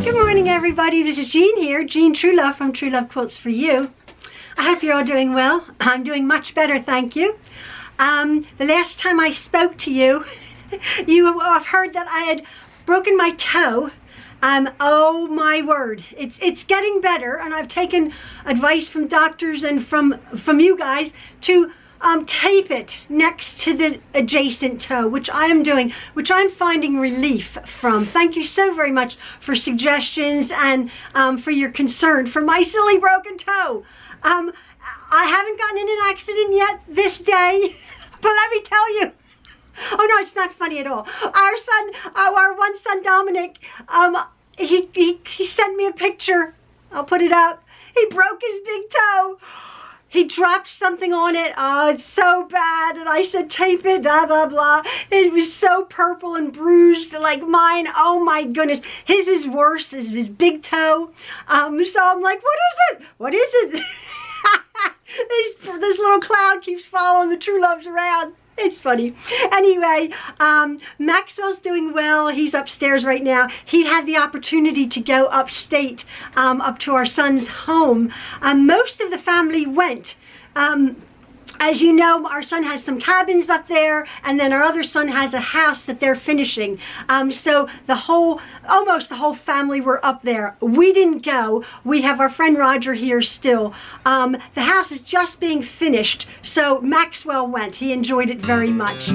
Good morning, everybody. This is Jean here, Jean Truelove from Truelove Quilts for You. I hope you're all doing well. I'm doing much better, thank you. The last time I spoke to you, you have heard that I had broken my toe. Oh my word, it's getting better, and I've taken advice from doctors and from you guys to tape it next to the adjacent toe, which I am doing, which I'm finding relief from. Thank you so very much for suggestions and for your concern for my silly broken toe. I haven't gotten in an accident yet this day, but let me tell you, oh no, it's not funny at all. Our son, our one son Dominic, he sent me a picture. I'll put it up. He broke his big toe. He dropped something on it. Oh, it's so bad. And I said, tape it, blah, blah, blah. It was so purple and bruised like mine. Oh my goodness. His is worse, his big toe. So I'm like, what is it? What is it? This little cloud keeps following the Trueloves around. It's funny. Anyway, Maxwell's doing well. He's upstairs right now. He had the opportunity to go upstate, up to our son's home. Most of the family went. As you know, our son has some cabins up there, and then our other son has a house that they're finishing. So almost the whole family were up there. We didn't go. We have our friend Roger here still. The house is just being finished, so Maxwell went. He enjoyed it very much.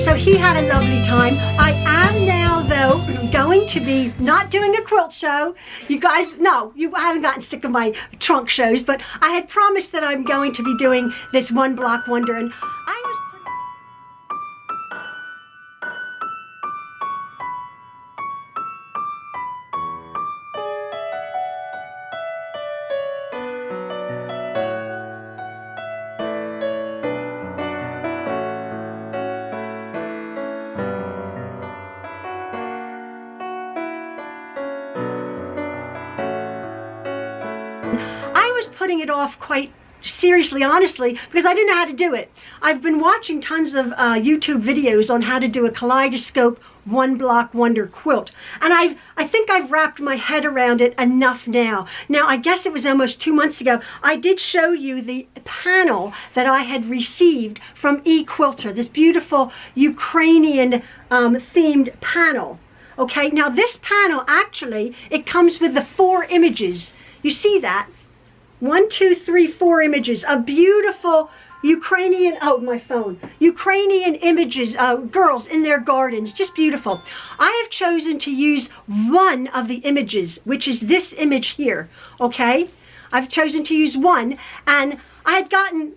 So he had a lovely time. I am now, though, going to be not doing a quilt show. You guys, no, you haven't gotten sick of my trunk shows, but I had promised that I'm going to be doing this One Block Wonder, and I was putting it off quite seriously, honestly, because I didn't know how to do it. I've been watching tons of YouTube videos on how to do a Kaleidoscope One Block Wonder quilt, and I think I've wrapped my head around it enough now. Now, I guess it was almost 2 months ago, I did show you the panel that I had received from eQuilter, this beautiful Ukrainian themed panel. Okay, now this panel, actually, it comes with the 4 images. You see that? 1, 2, 3, 4 images of beautiful Ukrainian, oh, my phone, Ukrainian images, girls in their gardens, just beautiful. I have chosen to use one of the images, which is this image here, okay? I've chosen to use one, and I had gotten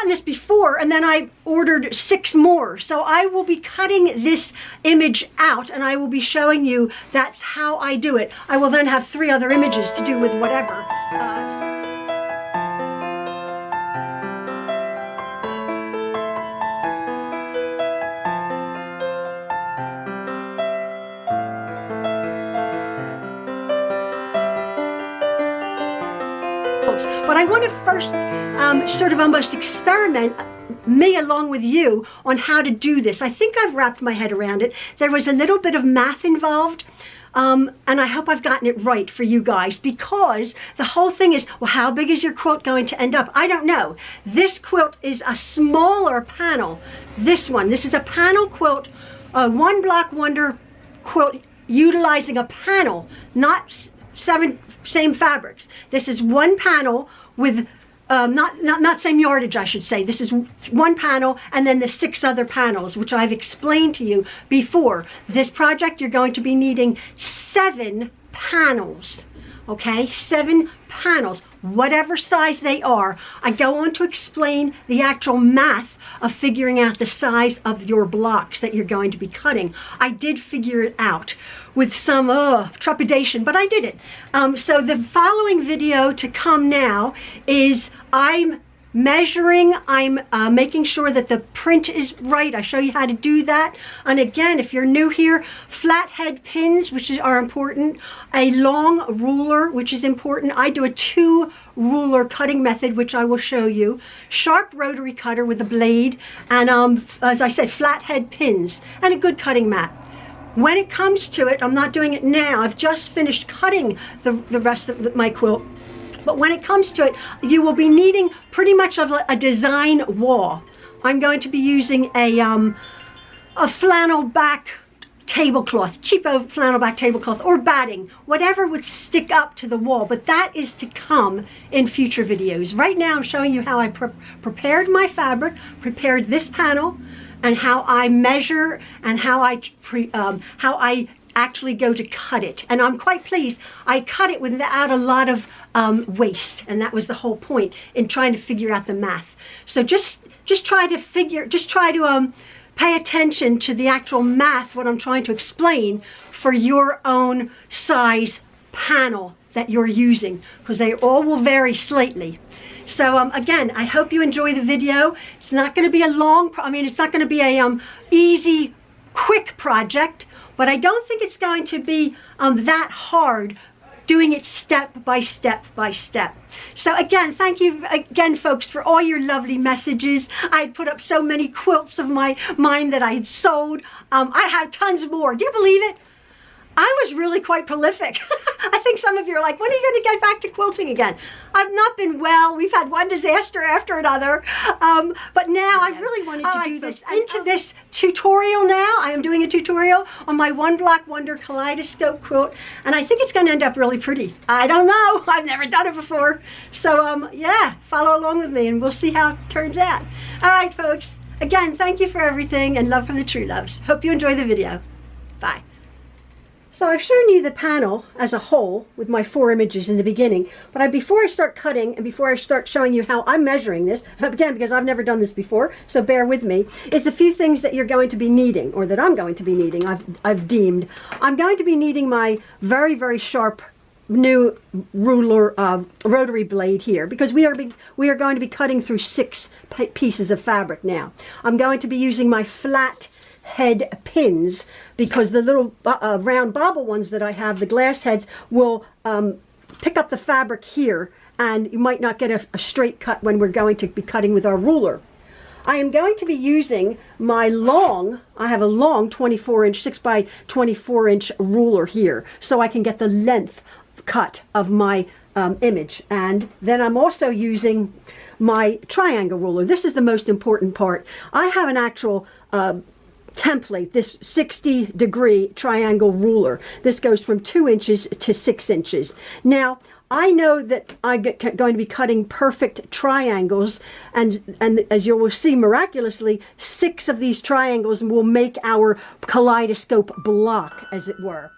this before, and then I ordered 6 more. So I will be cutting this image out, and I will be showing you that's how I do it. I will then have 3 other images to do with whatever. quilts, but I want to first sort of almost experiment me along with you on how to do this. I think I've wrapped my head around it. There was a little bit of math involved, and I hope I've gotten it right for you guys, because the whole thing is, well, how big is your quilt going to end up? I don't know. This quilt is a smaller panel. This is a panel quilt, a One Block Wonder quilt utilizing a panel, not 7 same fabrics. This is one panel with not same yardage, I should say. This is one panel and then the 6 other panels, which I've explained to you before. This project, you're going to be needing 7 panels, okay? 7 panels, whatever size they are. I go on to explain the actual math of figuring out the size of your blocks that you're going to be cutting. I did figure it out with some trepidation, but I did it. So the following video to come now is I'm measuring, I'm making sure that the print is right. I show you how to do that. And again, if you're new here, flathead pins, which are important, a long ruler, which is important. I do a 2 ruler cutting method, which I will show you, sharp rotary cutter with a blade, and as I said, flathead pins, and a good cutting mat. When it comes to it, I'm not doing it now. I've just finished cutting the rest of my quilt. But when it comes to it, you will be needing pretty much of a design wall. I'm going to be using a flannel back tablecloth, cheapo flannel back tablecloth, or batting, whatever would stick up to the wall. But that is to come in future videos. Right now, I'm showing you how I prepared my fabric, prepared this panel, and how I measure and how I actually go to cut it. And I'm quite pleased. I cut it without a lot of waste, and that was the whole point in trying to figure out the math. So just try to pay attention to the actual math, what I'm trying to explain for your own size panel that you're using, because they all will vary slightly. So again, I hope you enjoy the video. It's not going to be a long, it's not going to be a easy, quick project, but I don't think it's going to be that hard doing it step by step by step. So again, thank you again, folks, for all your lovely messages. I had put up so many quilts of mine that I had sold. I have tons more. Do you believe it? I was really quite prolific. I think some of you are like, when are you going to get back to quilting again? I've not been well. We've had one disaster after another. But now I really wanted to do this. Into this tutorial now. I am doing a tutorial on my One Block Wonder Kaleidoscope quilt. And I think it's going to end up really pretty. I don't know. I've never done it before. So yeah, follow along with me and we'll see how it turns out. All right, folks. Again, thank you for everything and love from the Trueloves. Hope you enjoy the video. Bye. So I've shown you the panel as a whole with my 4 images in the beginning, but before I start cutting and before I start showing you how I'm measuring this, again, because I've never done this before, so bear with me, is the few things that you're going to be needing, or that I'm going to be needing, I've deemed. I'm going to be needing my very, very sharp new ruler rotary blade here, because we are going to be cutting through 6 pieces of fabric now. I'm going to be using my flat head pins, because the little round bobble ones that I have, the glass heads, will pick up the fabric here, and you might not get a straight cut when we're going to be cutting with our ruler. I am going to be using my I have a long 24-inch, 6 by 24-inch ruler here, so I can get the length cut of my image. And then I'm also using my triangle ruler. This is the most important part. I have an actual template, this 60-degree triangle ruler. This goes from 2 inches to 6 inches. Now, I know that I'm going to be cutting perfect triangles, and as you will see, miraculously, 6 of these triangles will make our kaleidoscope block, as it were.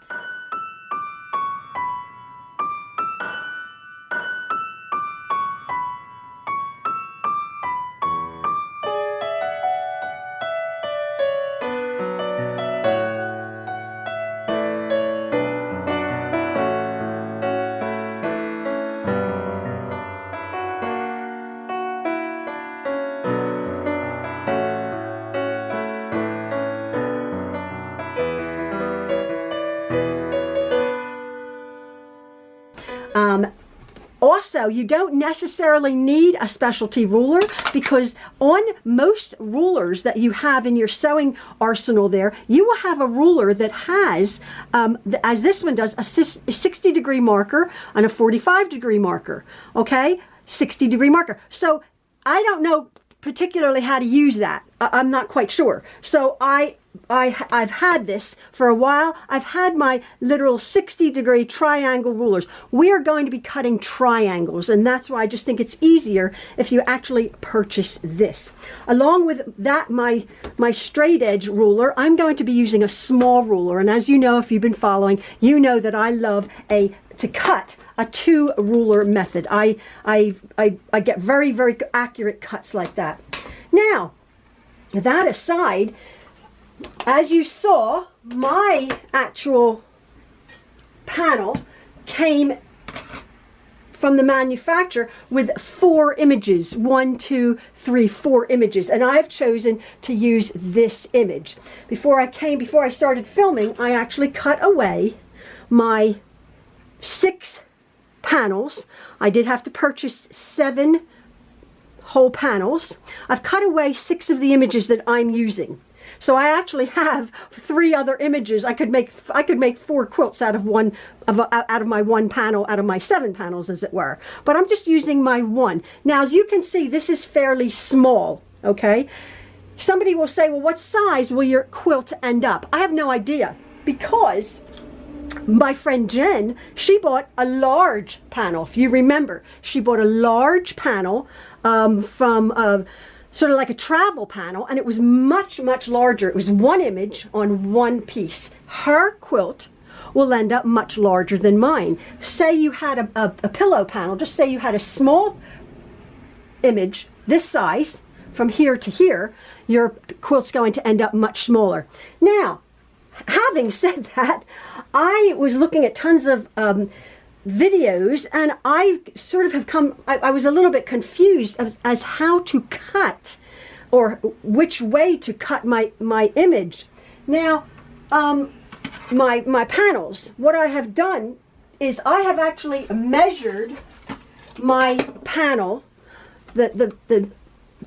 Also, you don't necessarily need a specialty ruler, because on most rulers that you have in your sewing arsenal there, you will have a ruler that has, as this one does, a 60-degree marker and a 45-degree marker, okay? 60-degree marker. So I don't know particularly how to use that. I'm not quite sure. So I've had this for a while. I've had my literal 60-degree triangle rulers. We are going to be cutting triangles, and that's why I just think it's easier if you actually purchase this. Along with that, my straight edge ruler, I'm going to be using a small ruler, and as you know, if you've been following, you know that I love to cut a 2 ruler method. I get very, very accurate cuts like that. Now, that aside, as you saw, my actual panel came from the manufacturer with 4 images. 1, 2, 3, 4 images. And I've chosen to use this image. Before I started filming, I actually cut away my 6 panels. I did have to purchase 7 whole panels. I've cut away 6 of the images that I'm using. So I actually have 3 other images. I could make 4 quilts out of my 1 panel, out of my 7 panels, as it were. But I'm just using my 1. Now, as you can see, this is fairly small, okay? Somebody will say, well, what size will your quilt end up? I have no idea, because my friend Jen, she bought a large panel. If you remember, she bought a large panel from sort of like a travel panel, and it was much, much larger. It was 1 image on 1 piece. Her quilt will end up much larger than mine. Say you had a pillow panel, just say you had a small image this size from here to here, your quilt's going to end up much smaller. Now, having said that, I was looking at tons of videos, and I sort of have I was a little bit confused as how to cut, or which way to cut my image. Now, my panels, what I have done is I have actually measured my panel. The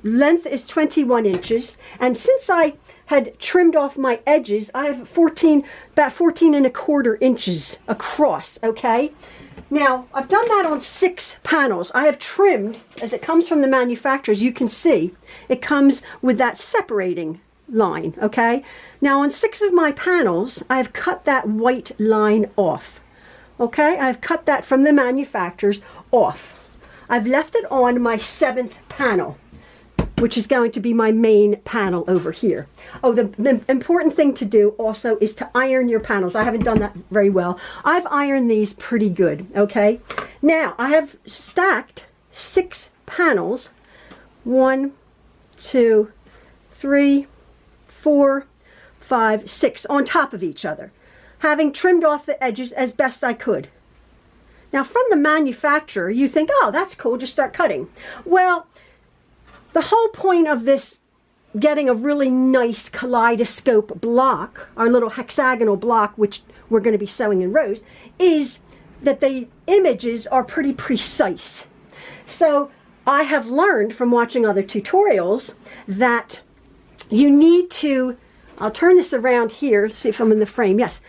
length is 21 inches, and since I had trimmed off my edges, I have about 14 and a quarter inches across, okay? Now, I've done that on 6 panels. I have trimmed, as it comes from the manufacturers, you can see, it comes with that separating line, okay? Now, on 6 of my panels, I've cut that white line off, okay? I've cut that from the manufacturers off. I've left it on my 7th panel, which is going to be my main panel over here. Oh, the important thing to do also is to iron your panels. I haven't done that very well. I've ironed these pretty good, okay? Now, I have stacked 6 panels. 1, 2, 3, 4, 5, 6 on top of each other, having trimmed off the edges as best I could. Now, from the manufacturer, you think, oh, that's cool, just start cutting. Well, the whole point of this, getting a really nice kaleidoscope block, our little hexagonal block, which we're going to be sewing in rows, is that the images are pretty precise. So I have learned from watching other tutorials that you need to, I'll turn this around here, see if I'm in the frame, yes.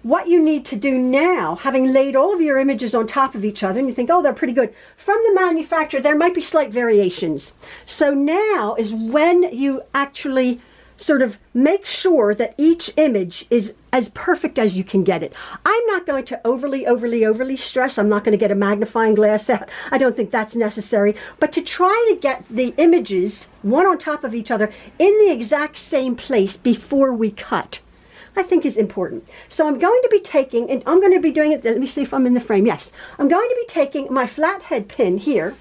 What you need to do now, having laid all of your images on top of each other, and you think, oh, they're pretty good. From the manufacturer, there might be slight variations. So now is when you actually sort of make sure that each image is as perfect as you can get it. I'm not going to overly stress. I'm not going to get a magnifying glass out. I don't think that's necessary. But to try to get the images, one on top of each other, in the exact same place before we cut, I think is important. So I'm going to be taking, and I'm going to be doing it, let me see if I'm in the frame, yes. I'm going to be taking my flathead pin here,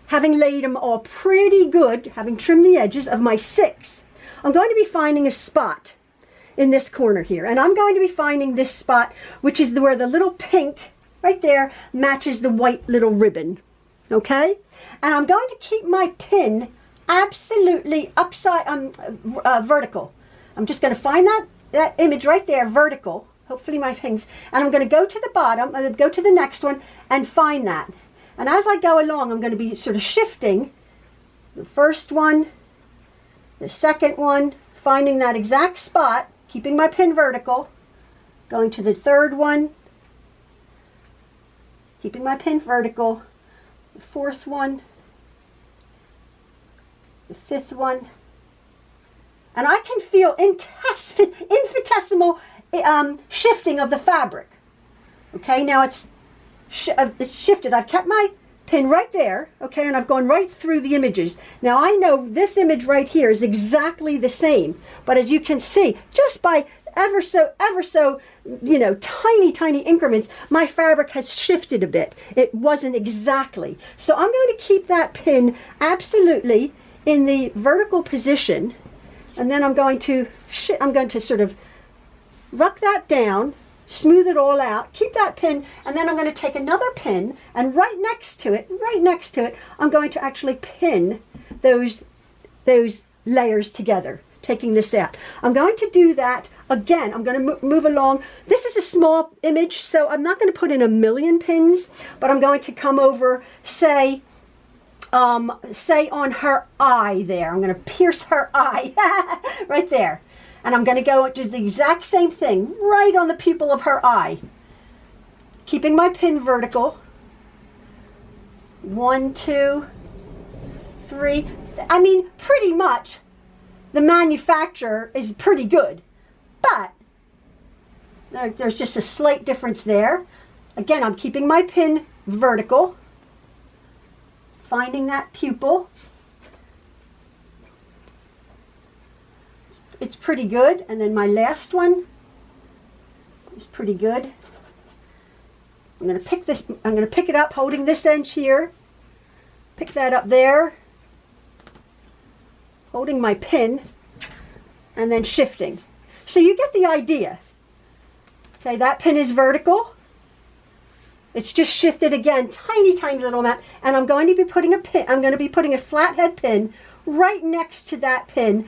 having laid them all pretty good, having trimmed the edges of my 6. I'm going to be finding a spot in this corner here, and I'm going to be finding this spot, which is where the little pink right there matches the white little ribbon, okay? And I'm going to keep my pin absolutely vertical. I'm just going to find that image right there, vertical, hopefully my things, and I'm going to go to the bottom, I'm going to go to the next one and find that. And as I go along, I'm going to be sort of shifting the first one, the second one, finding that exact spot, keeping my pin vertical, going to the third one, keeping my pin vertical, the fourth one, the fifth one, and I can feel infinitesimal shifting of the fabric. Okay, now it's shifted. I've kept my pin right there, okay, and I've gone right through the images. Now I know this image right here is exactly the same, but as you can see, just by ever so, you know, tiny increments, my fabric has shifted a bit. It wasn't exactly. So I'm going to keep that pin absolutely in the vertical position, and then I'm going to sort of ruck that down, smooth it all out, keep that pin, and then I'm going to take another pin, and right next to it, I'm going to actually pin those layers together, taking this out. I'm going to do that again. I'm going to move along. This is a small image, so I'm not going to put in a million pins, but I'm going to come over, say on her eye there. I'm going to pierce her eye right there. And I'm going to go and do the exact same thing right on the pupil of her eye. Keeping my pin vertical. 1, 2, 3. I mean, pretty much the manufacturer is pretty good. But there's just a slight difference there. Again, I'm keeping my pin vertical. Finding that pupil. It's pretty good. And then my last one is pretty good. I'm going to pick this, I'm going to pick it up holding this edge here. Pick that up there. Holding my pin and then shifting. So you get the idea. Okay, that pin is vertical. It's just shifted again, tiny little amount, and I'm going to be putting a pin, I'm going to be putting a flathead pin right next to that pin,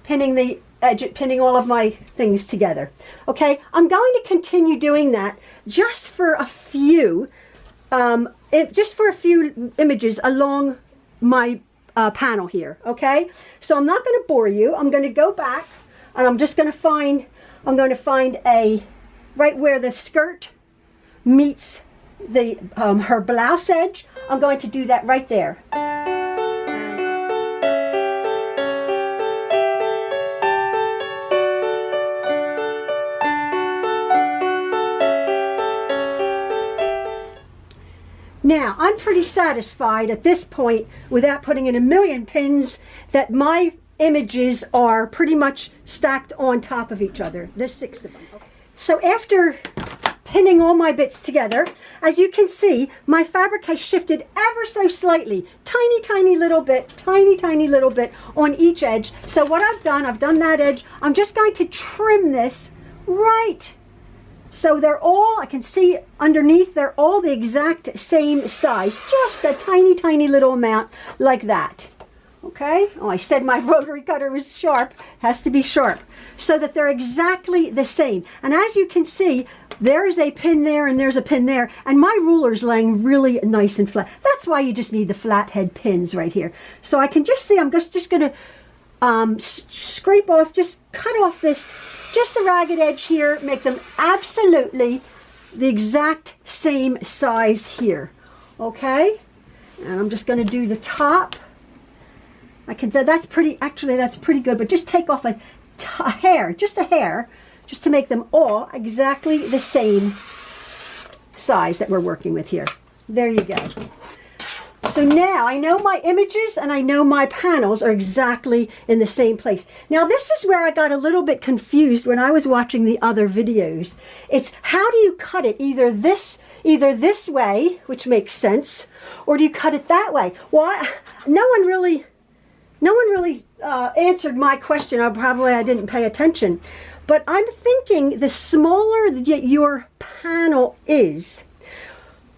pinning the edge, pinning all of my things together. Okay, I'm going to continue doing that just for a few, images along my panel here. Okay, so I'm not going to bore you. I'm going to go back, and I'm just going to find, a right where the skirt meets the her blouse edge. I'm going to do that right there. Now, I'm pretty satisfied at this point, without putting in a million pins, that my images are pretty much stacked on top of each other. There's 6 of them. So after pinning all my bits together, as you can see, my fabric has shifted ever so slightly, tiny little bit on each edge. So what I've done that edge. I'm just going to trim this right so they're all, I can see underneath, they're all the exact same size, just a tiny little amount like that. Okay, oh, I said my rotary cutter was sharp, has to be sharp, so that they're exactly the same. And as you can see, there's a pin there and there's a pin there, and my ruler's laying really nice and flat. That's why you just need the flathead pins right here. So I can just see, I'm just going to scrape off, just cut off this, just the ragged edge here, make them absolutely the exact same size here. Okay, and I'm just going to do the top. I can say that's pretty, actually that's pretty good, but just take off a hair, just to make them all exactly the same size that we're working with here. There you go. So now I know my images and I know my panels are exactly in the same place. Now this is where I got a little bit confused when I was watching the other videos. It's how do you cut it? Either this way, which makes sense, or do you cut it that way? Well, no one really answered my question. I didn't pay attention. But I'm thinking the smaller your panel is,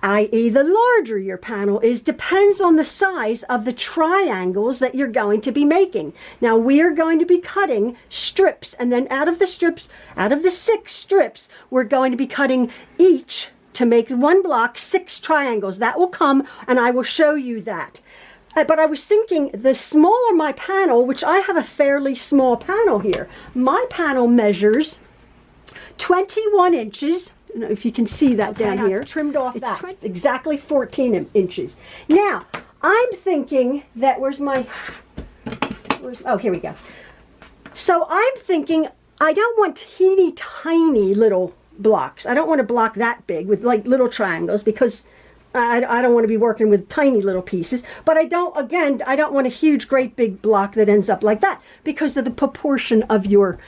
i.e. the larger your panel is, depends on the size of the triangles that you're going to be making. Now we are going to be cutting strips, and then out of the 6 strips, we're going to be cutting each to make one block 6 triangles. That will come, and I will show you that. But I was thinking, the smaller my panel, which I have a fairly small panel here, my panel measures 21 inches. I don't know if you can see that down here. Trimmed off that. Exactly 14 inches. Now, I'm thinking that, oh, here we go. So I'm thinking, I don't want teeny tiny little blocks. I don't want a block that big with like little triangles, because I don't want to be working with tiny little pieces. But I don't want a huge, great big block that ends up like that, because of the proportion of your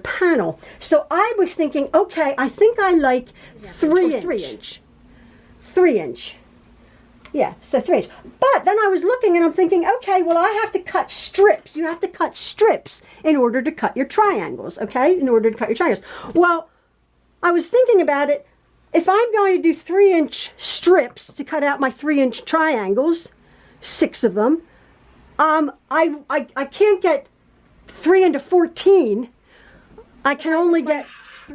panel. So I was thinking, okay, I think I like 3 inch. Yeah, so 3 inch. But then I was looking and I'm thinking, okay, well, I have to cut strips. You have to cut strips in order to cut your triangles, okay? In order to cut your triangles. Well, I was thinking about it. If I'm going to do 3 inch strips to cut out my 3 inch triangles, 6 of them, I can't get 3 into 14. I can only get,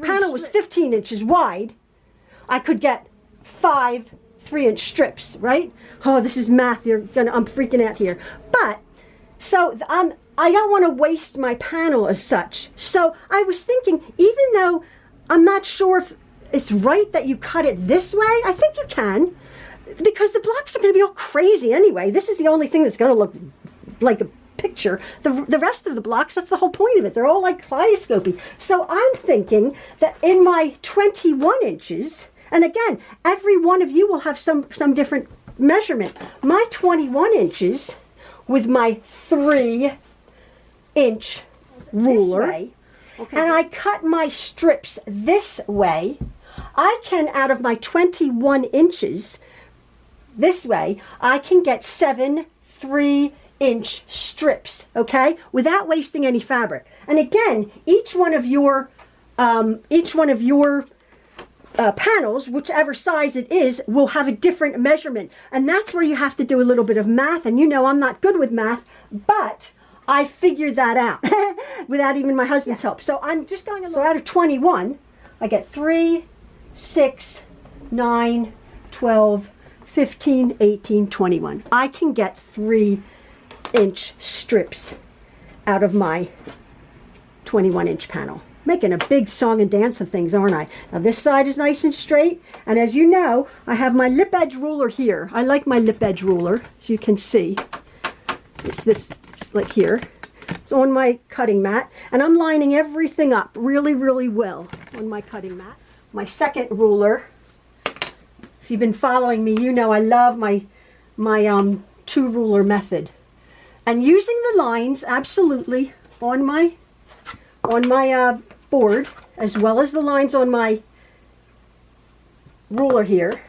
panel was 15 inches wide. I could get 5 3-inch strips, right? Oh, this is math. I'm freaking out here. But, so I don't want to waste my panel as such. So I was thinking, even though I'm not sure if it's right that you cut it this way, I think you can, because the blocks are going to be all crazy anyway. This is the only thing that's going to look like a picture. The rest of the blocks, that's the whole point of it. They're all like kaleidoscopy. So I'm thinking that in my 21 inches, and again, every one of you will have some different measurement. My 21 inches with my 3-inch ruler, okay, and I cut my strips this way, I can, out of my 21 inches, this way, I can get 7 3-inch strips, okay, without wasting any fabric. And again, each one of your panels, whichever size it is, will have a different measurement. And that's where you have to do a little bit of math. And you know I'm not good with math, but I figured that out without even my husband's help. So I'm just going along. So out of 21, I get 3, 6, 9, 12, 15, 18, 21. I can get 3-inch strips out of my 21-inch panel. Making a big song and dance of things, aren't I? Now this side is nice and straight, and as you know, I have my lip edge ruler here. I like my lip edge ruler, as you can see. It's this, like here. It's on my cutting mat, and I'm lining everything up really, really well on my cutting mat. My second ruler, if you've been following me, you know I love my 2-ruler method. And using the lines, absolutely, on my board, as well as the lines on my ruler here.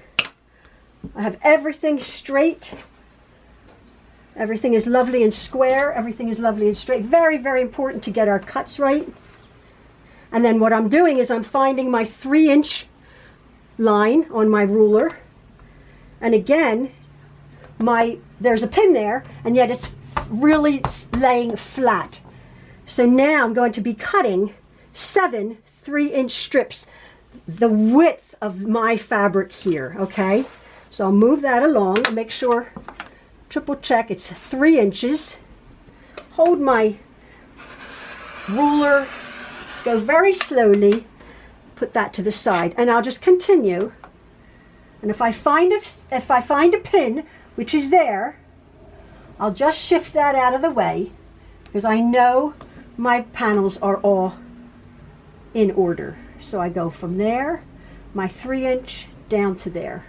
I have everything straight. Everything is lovely and square. Everything is lovely and straight. Very, very important to get our cuts right. And then what I'm doing is I'm finding my 3-inch line on my ruler. And again, there's a pin there, and yet it's really laying flat. So now I'm going to be cutting 7 3-inch strips, the width of my fabric here, okay? So I'll move that along and make sure, triple check, it's 3 inches. Hold my ruler, go very slowly, put that to the side, and I'll just continue. And if I find a pin, which is there, I'll just shift that out of the way, because I know my panels are all in order. So I go from there, my 3-inch, down to there.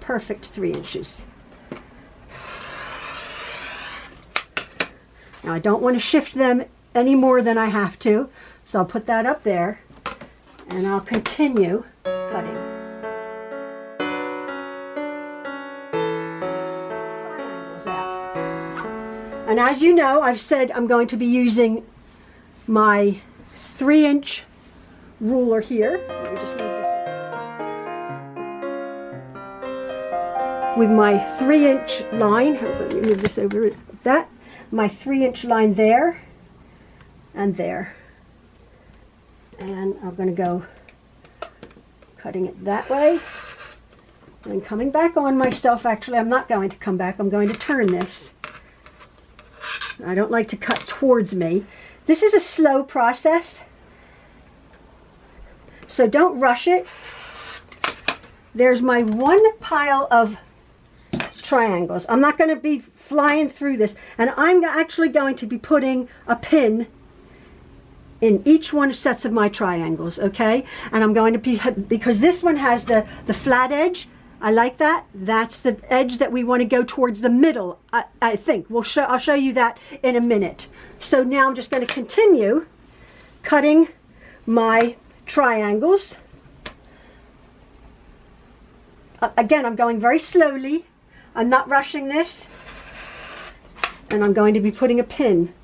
Perfect 3 inches. Now I don't want to shift them any more than I have to, so I'll put that up there, and I'll continue cutting. Triangles out. And as you know, I've said I'm going to be using my 3-inch ruler here. Let me just move this with my 3-inch line. Let me move this over like that. My 3-inch line there and there. And I'm going to go cutting it that way. And coming back on myself, actually, I'm not going to come back. I'm going to turn this. I don't like to cut towards me. This is a slow process, so don't rush it. There's my one pile of triangles. I'm not going to be flying through this, and I'm actually going to be putting a pin in each one sets of my triangles, okay? And I'm going to be, because this one has the flat edge, I like that. That's the edge that we want to go towards the middle, I think. I'll show you that in a minute. So now I'm just going to continue cutting my triangles. Again, I'm going very slowly. I'm not rushing this. And I'm going to be putting a pin.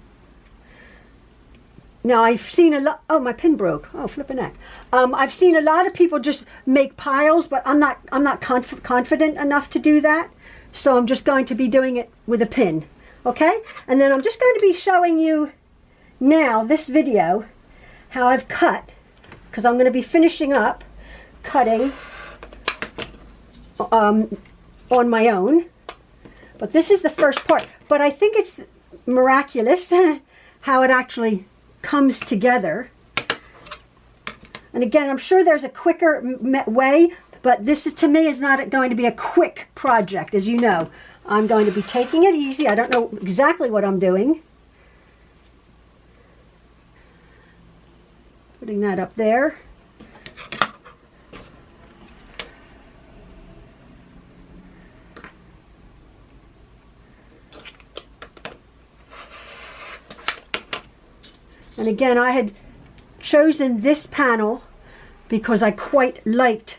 Now I've seen a lot, oh, my pin broke. Oh, flipping heck. I've seen a lot of people just make piles, but I'm not confident enough to do that. So I'm just going to be doing it with a pin. Okay? And then I'm just going to be showing you now, this video, how I've cut, because I'm going to be finishing up cutting on my own. But this is the first part. But I think it's miraculous how it actually comes together. And again, I'm sure there's a quicker way, but this is, to me, is not going to be a quick project. As you know, I'm going to be taking it easy. I don't know exactly what I'm doing. Putting that up there. And again, I had chosen this panel because I quite liked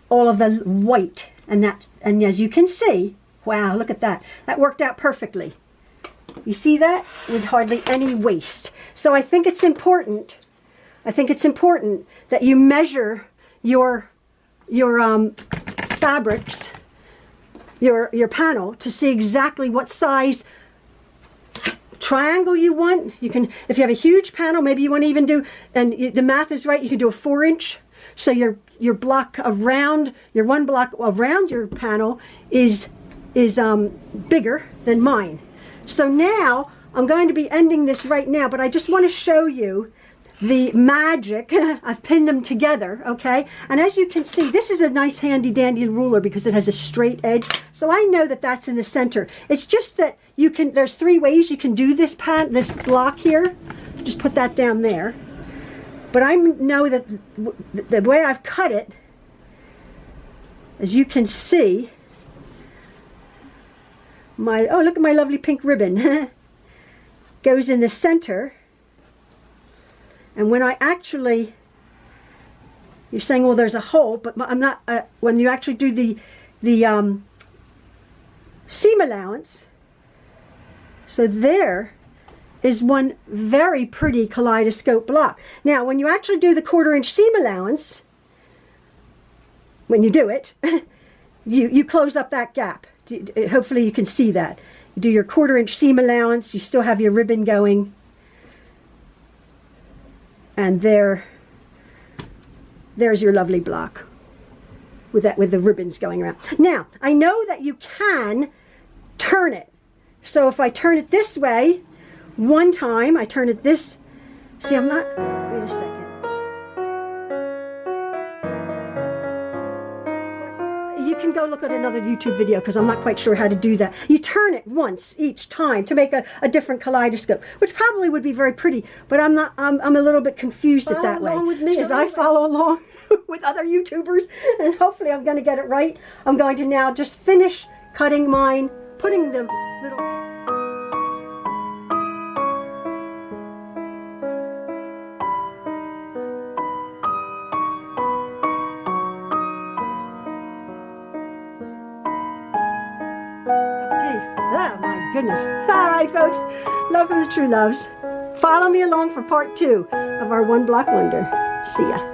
all of the white, and as you can see, wow, look at that. That worked out perfectly. You see that? With hardly any waste. So I think it's important. I think it's important that you measure your fabrics, your panel, to see exactly what size triangle you want. You can, if you have a huge panel, maybe you want to even do, and the math is right, you can do a 4-inch. So your block around, your one block around your panel is bigger than mine. So now I'm going to be ending this right now, but I just want to show you the magic. I've pinned them together, okay? And as you can see, this is a nice handy dandy ruler because it has a straight edge. So I know that that's in the center. It's just that you can, there's 3 ways you can do this this block here. Just put that down there. But I know that the way I've cut it, as you can see, oh, look at my lovely pink ribbon. Goes in the center. And when I actually, you're saying, well, there's a hole, but I'm not, when you actually do the seam allowance, so there is one very pretty kaleidoscope block. Now, when you actually do the 1/4-inch seam allowance, when you do it, you close up that gap. Hopefully you can see that. You do your 1/4-inch seam allowance, you still have your ribbon going. And there's your lovely block with the ribbons going around. Now, I know that you can turn it. So if I turn it this way, one time, I turn it this, see, I'm not, wait a second. You can go look at another YouTube video because I'm not quite sure how to do that. You turn it once each time to make a different kaleidoscope, which probably would be very pretty, but I'm a little bit confused at that way. With me, as I follow along with other YouTubers, and hopefully I'm going to get it right. I'm going to now just finish cutting mine, putting the little... Oh my goodness. All right, folks. Love from the Trueloves. Follow me along for part 2 of our One Block Wonder. See ya.